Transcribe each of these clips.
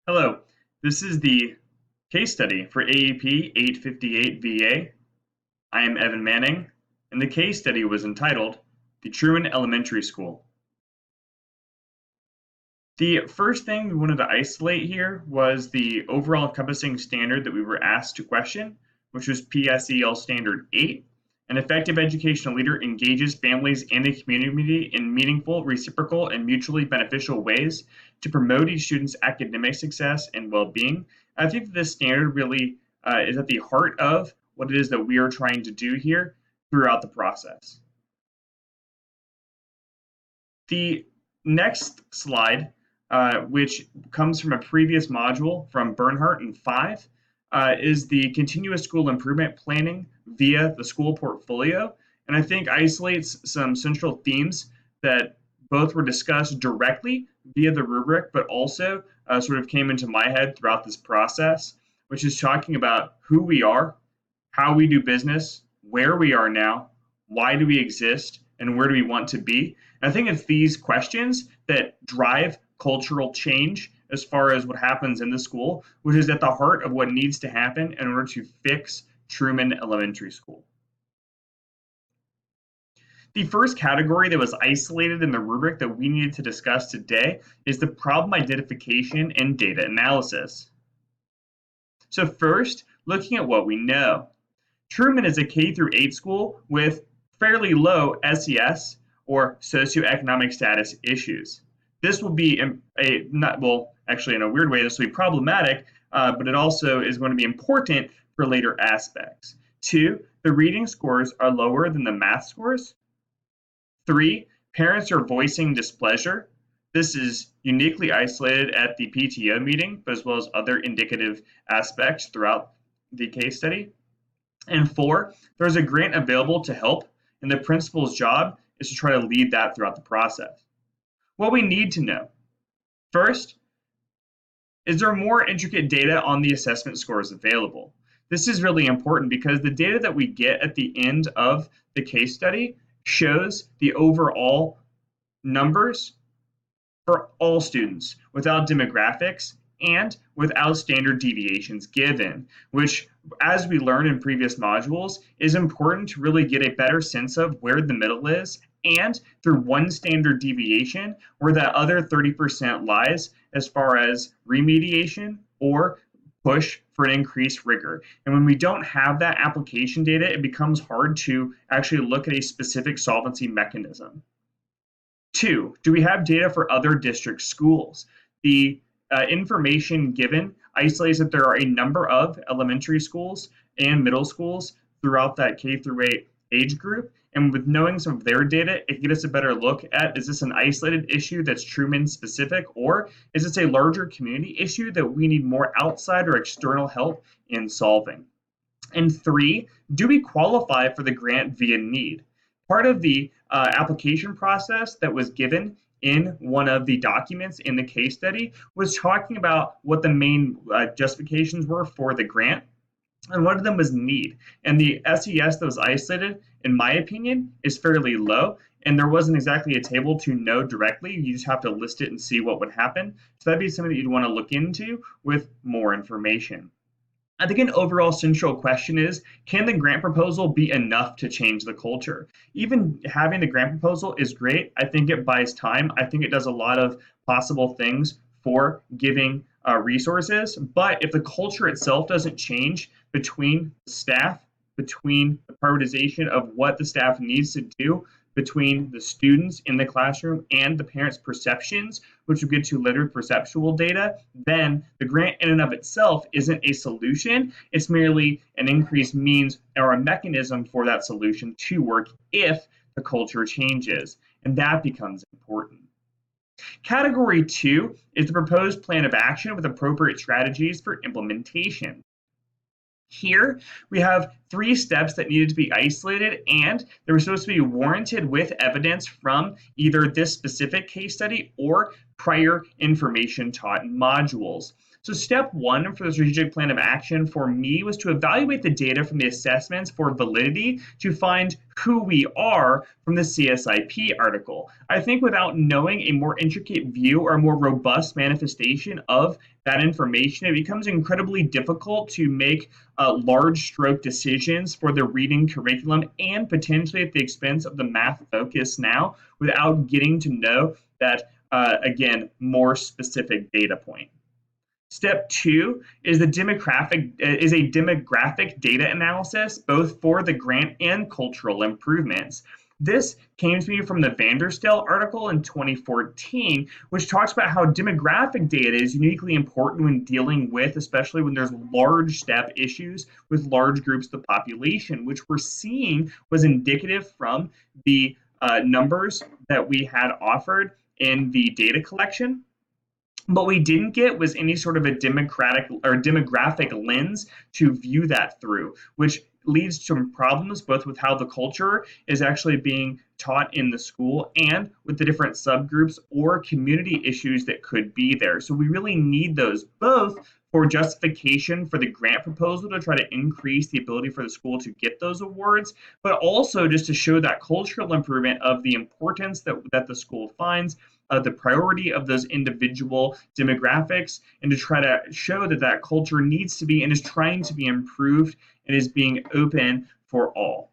Hello, this is the case study for AEP 858 VA. I am Evan Manning, and the case study was entitled The Truman Elementary School. The first thing we wanted to isolate here was the overall encompassing standard that we were asked to question, which was PSEL Standard 8. An effective educational leader engages families and the community in meaningful, reciprocal, and mutually beneficial ways to promote each student's academic success and well-being. I think that this standard really is at the heart of what it is that we are trying to do here throughout the process. The next slide, which comes from a previous module from Bernhardt and 5, is the continuous school improvement planning via the school portfolio. And I think isolates some central themes that both were discussed directly via the rubric, but also sort of came into my head throughout this process, which is talking about who we are, how we do business, where we are now, why do we exist, and where do we want to be. And I think it's these questions that drive cultural change as far as what happens in the school, which is at the heart of what needs to happen in order to fix Truman Elementary School. The first category that was isolated in the rubric that we needed to discuss today is the problem identification and data analysis. So first, looking at what we know. Truman is a K through 8 school with fairly low SES or socioeconomic status issues. This will be actually in a weird way, this will be problematic, but it also is going to be important for later aspects. 2, the reading scores are lower than the math scores. 3, parents are voicing displeasure. This is uniquely isolated at the PTO meeting, but as well as other indicative aspects throughout the case study. And 4, there's a grant available to help, and the principal's job is to try to lead that throughout the process. What we need to know. First, is there more intricate data on the assessment scores available? This is really important because the data that we get at the end of the case study shows the overall numbers for all students without demographics and without standard deviations given, which, as we learned in previous modules, is important to really get a better sense of where the middle is and through one standard deviation where that other 30% lies as far as remediation or push for an increased rigor. And when we don't have that application data, it becomes hard to actually look at a specific solvency mechanism. 2, do we have data for other district schools? The information given isolates that there are a number of elementary schools and middle schools throughout that K through 8 age group. And with knowing some of their data, it can get us a better look at, is this an isolated issue that's Truman specific, or is this a larger community issue that we need more outside or external help in solving? And 3, do we qualify for the grant via need? Part of the application process that was given in one of the documents in the case study was talking about what the main justifications were for the grant. And one of them was need. And the SES that was isolated, in my opinion, is fairly low. And there wasn't exactly a table to know directly. You just have to list it and see what would happen. So that'd be something that you'd want to look into with more information. I think an overall central question is, can the grant proposal be enough to change the culture? Even having the grant proposal is great. I think it buys time. I think it does a lot of possible things for giving resources. But if the culture itself doesn't change between staff, between the prioritization of what the staff needs to do, between the students in the classroom and the parents' perceptions, which we'll get to later, perceptual data, then the grant in and of itself isn't a solution. It's merely an increased means or a mechanism for that solution to work if the culture changes. And that becomes important. Category 2 is the proposed plan of action with appropriate strategies for implementation. Here, we have 3 steps that needed to be isolated, and they were supposed to be warranted with evidence from either this specific case study or prior information taught in modules. So step one for the strategic plan of action for me was to evaluate the data from the assessments for validity to find who we are from the CSIP article. I think without knowing a more intricate view or a more robust manifestation of that information, it becomes incredibly difficult to make large stroke decisions for the reading curriculum and potentially at the expense of the math focus now without getting to know that, again, more specific data point. Step two is a demographic data analysis, both for the grant and cultural improvements. This came to me from the Vanderstelt article in 2014, which talks about how demographic data is uniquely important when dealing with, especially when there's large step issues with large groups of the population, which we're seeing was indicative from the numbers that we had offered in the data collection. What we didn't get was any sort of a demographic lens to view that through, which leads to some problems both with how the culture is actually being taught in the school and with the different subgroups or community issues that could be there. So we really need those both for justification for the grant proposal to try to increase the ability for the school to get those awards, but also just to show that cultural improvement of the importance that the school finds, the priority of those individual demographics, and to try to show that that culture needs to be and is trying to be improved and is being open for all.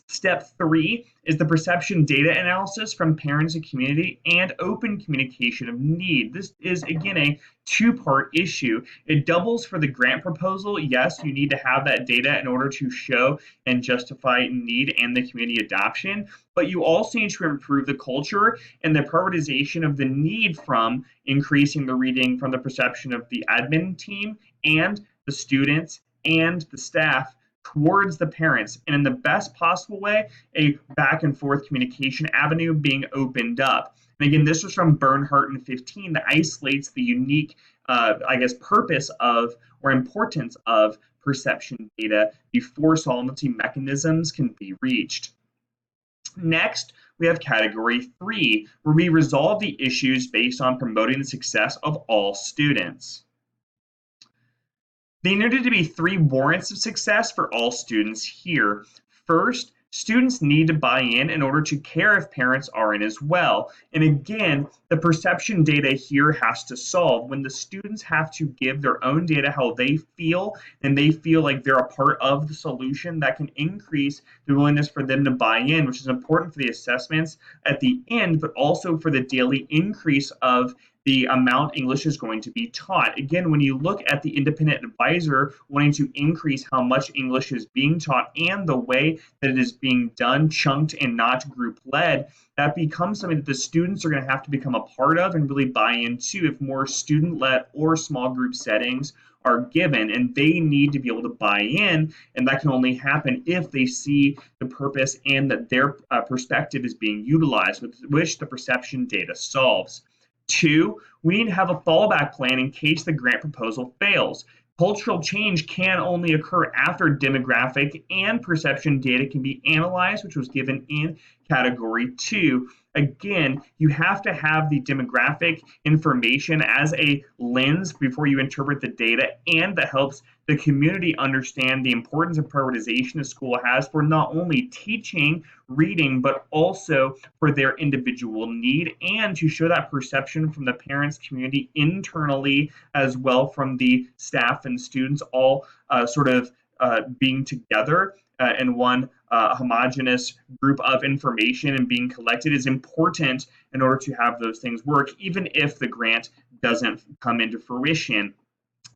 Step three is the perception data analysis from parents and community and open communication of need. This is, again, a two-part issue. It doubles for the grant proposal. Yes, you need to have that data in order to show and justify need and the community adoption, but you also need to improve the culture and the prioritization of the need from increasing the reading from the perception of the admin team and the students and the staff towards the parents, and in the best possible way, a back and forth communication avenue being opened up. And again, this was from Bernhardt in 15 that isolates the unique, purpose of or importance of perception data before solvency mechanisms can be reached. Next, we have category 3, where we resolve the issues based on promoting the success of all students. There needed to be 3 warrants of success for all students here. First, students need to buy in order to care if parents are in as well. And again, the perception data here has to solve. When the students have to give their own data how they feel, and they feel like they're a part of the solution, that can increase the willingness for them to buy in, which is important for the assessments at the end, but also for the daily increase of the amount English is going to be taught. Again, when you look at the independent advisor wanting to increase how much English is being taught and the way that it is being done, chunked and not group led, that becomes something that the students are going to have to become a part of and really buy into if more student led or small group settings are given, and they need to be able to buy in, and that can only happen if they see the purpose and that their perspective is being utilized, with which the perception data solves. 2, we need to have a fallback plan in case the grant proposal fails. Cultural change can only occur after demographic and perception data can be analyzed, which was given in category 2. Again, you have to have the demographic information as a lens before you interpret the data, and that helps the community understand the importance of prioritization the school has for not only teaching reading, but also for their individual need, and to show that perception from the parents, community internally, as well from the staff and students, all being together in one homogeneous group of information and being collected is important in order to have those things work, even if the grant doesn't come into fruition.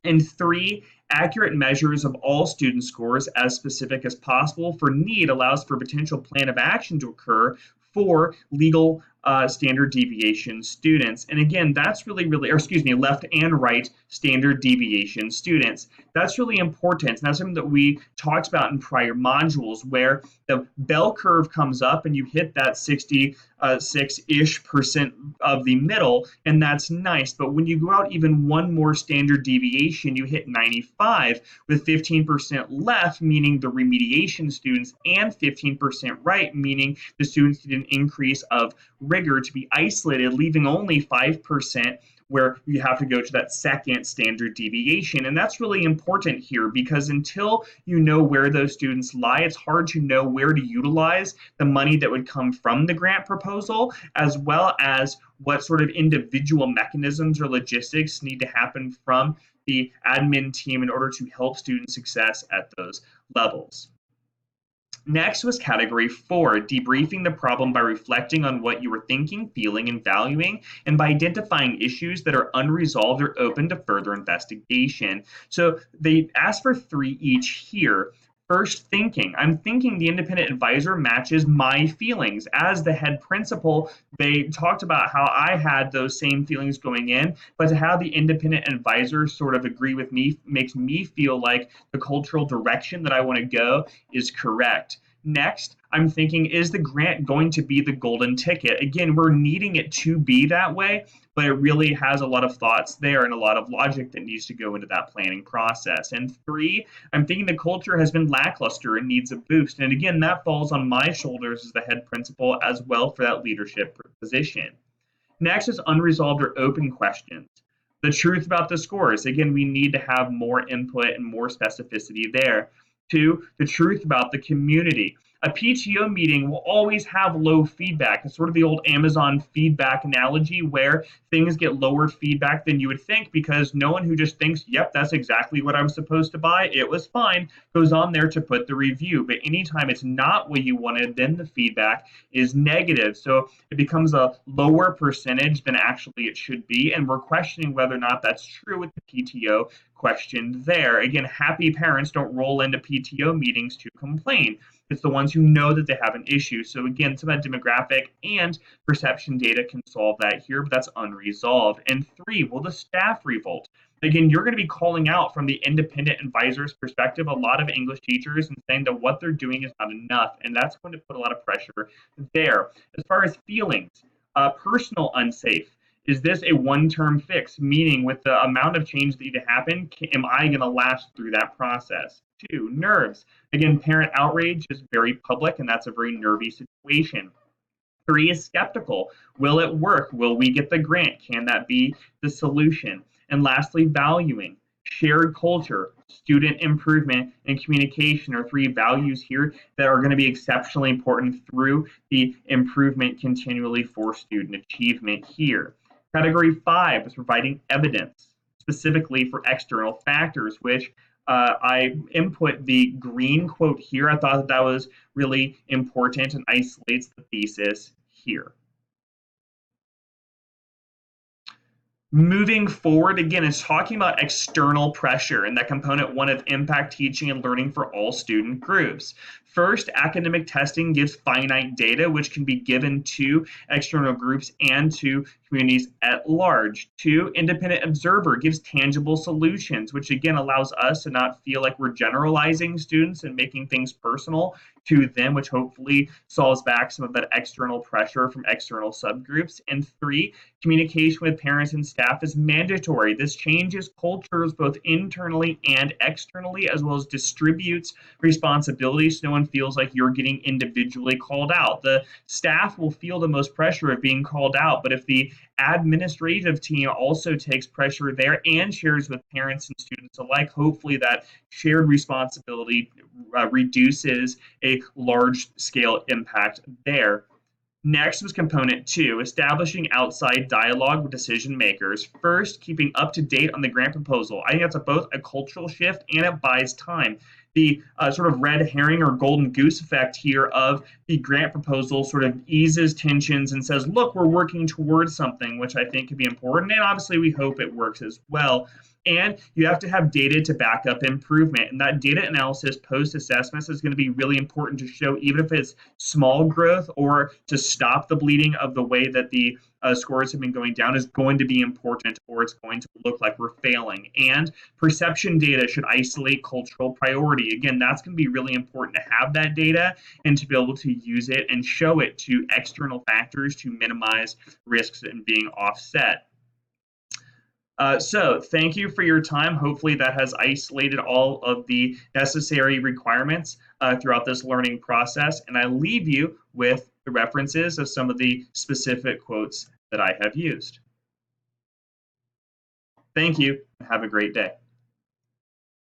And 3, accurate measures of all student scores as specific as possible for need allows for potential plan of action to occur for legal standard deviation students. And again, that's left and right standard deviation students. That's really important. And that's something that we talked about in prior modules, where the bell curve comes up and you hit that 66-ish% of the middle, and that's nice. But when you go out even one more standard deviation, you hit 95 with 15% left, meaning the remediation students, and 15% right, meaning the students need an increase of rigor to be isolated, leaving only 5% where you have to go to that second standard deviation. And that's really important here because until you know where those students lie, it's hard to know where to utilize the money that would come from the grant proposal, as well as what sort of individual mechanisms or logistics need to happen from the admin team in order to help student success at those levels. Next was category 4, debriefing the problem by reflecting on what you were thinking, feeling, and valuing, and by identifying issues that are unresolved or open to further investigation. So they asked for 3 each here. First, thinking. I'm thinking the independent advisor matches my feelings. As the head principal, they talked about how I had those same feelings going in, but to have the independent advisor sort of agree with me makes me feel like the cultural direction that I want to go is correct. Next, I'm thinking, is the grant going to be the golden ticket? Again, we're needing it to be that way, but it really has a lot of thoughts there and a lot of logic that needs to go into that planning process. And 3, I'm thinking the culture has been lackluster and needs a boost. And again, that falls on my shoulders as the head principal as well for that leadership position. Next is unresolved or open questions. The truth about the scores. Again, we need to have more input and more specificity there. 2, the truth about the community. A PTO meeting will always have low feedback. It's sort of the old Amazon feedback analogy where things get lower feedback than you would think because no one who just thinks, yep, that's exactly what I was supposed to buy, it was fine, goes on there to put the review. But anytime it's not what you wanted, then the feedback is negative. So it becomes a lower percentage than actually it should be. And we're questioning whether or not that's true with the PTO question there. Again, happy parents don't roll into PTO meetings to complain. It's the ones who know that they have an issue. So again, some of that demographic and perception data can solve that here, but that's unresolved. And 3, will the staff revolt? Again, you're going to be calling out from the independent advisor's perspective a lot of English teachers and saying that what they're doing is not enough, and that's going to put a lot of pressure there. As far as feelings, personal unsafe. Is this a one-term fix? Meaning, with the amount of change that need to happen, am I going to last through that process? 2, nerves. Again, parent outrage is very public, and that's a very nervy situation. 3 is skeptical. Will it work? Will we get the grant? Can that be the solution? And lastly, valuing. Shared culture, student improvement, and communication are 3 values here that are going to be exceptionally important through the improvement continually for student achievement here. Category 5 is providing evidence, specifically for external factors, which I input the green quote here. I thought that was really important and isolates the thesis here. Moving forward, again, is talking about external pressure and that component 1 of impact teaching and learning for all student groups. First, academic testing gives finite data, which can be given to external groups and to communities at large. 2, independent observer gives tangible solutions, which again allows us to not feel like we're generalizing students and making things personal to them, which hopefully solves back some of that external pressure from external subgroups. And 3, communication with parents and staff is mandatory. This changes cultures both internally and externally, as well as distributes responsibilities so no one feels like you're getting individually called out. The staff will feel the most pressure of being called out, but if the administrative team also takes pressure there and shares with parents and students alike, hopefully that shared responsibility reduces a large scale impact there. Next was component 2, establishing outside dialogue with decision makers. First, keeping up to date on the grant proposal. I think that's both a cultural shift and it buys time. The sort of red herring or golden goose effect here of the grant proposal sort of eases tensions and says, look, we're working towards something, which I think could be important. And obviously, we hope it works as well. And you have to have data to back up improvement. And that data analysis post-assessments is going to be really important to show, even if it's small growth or to stop the bleeding of the way that the scores have been going down is going to be important, or it's going to look like we're failing. And perception data should isolate cultural priority. Again, that's going to be really important to have that data and to be able to use it and show it to external factors to minimize risks and being offset. So thank you for your time. Hopefully that has isolated all of the necessary requirements throughout this learning process. And I leave you with the references of some of the specific quotes that I have used. Thank you, and have a great day.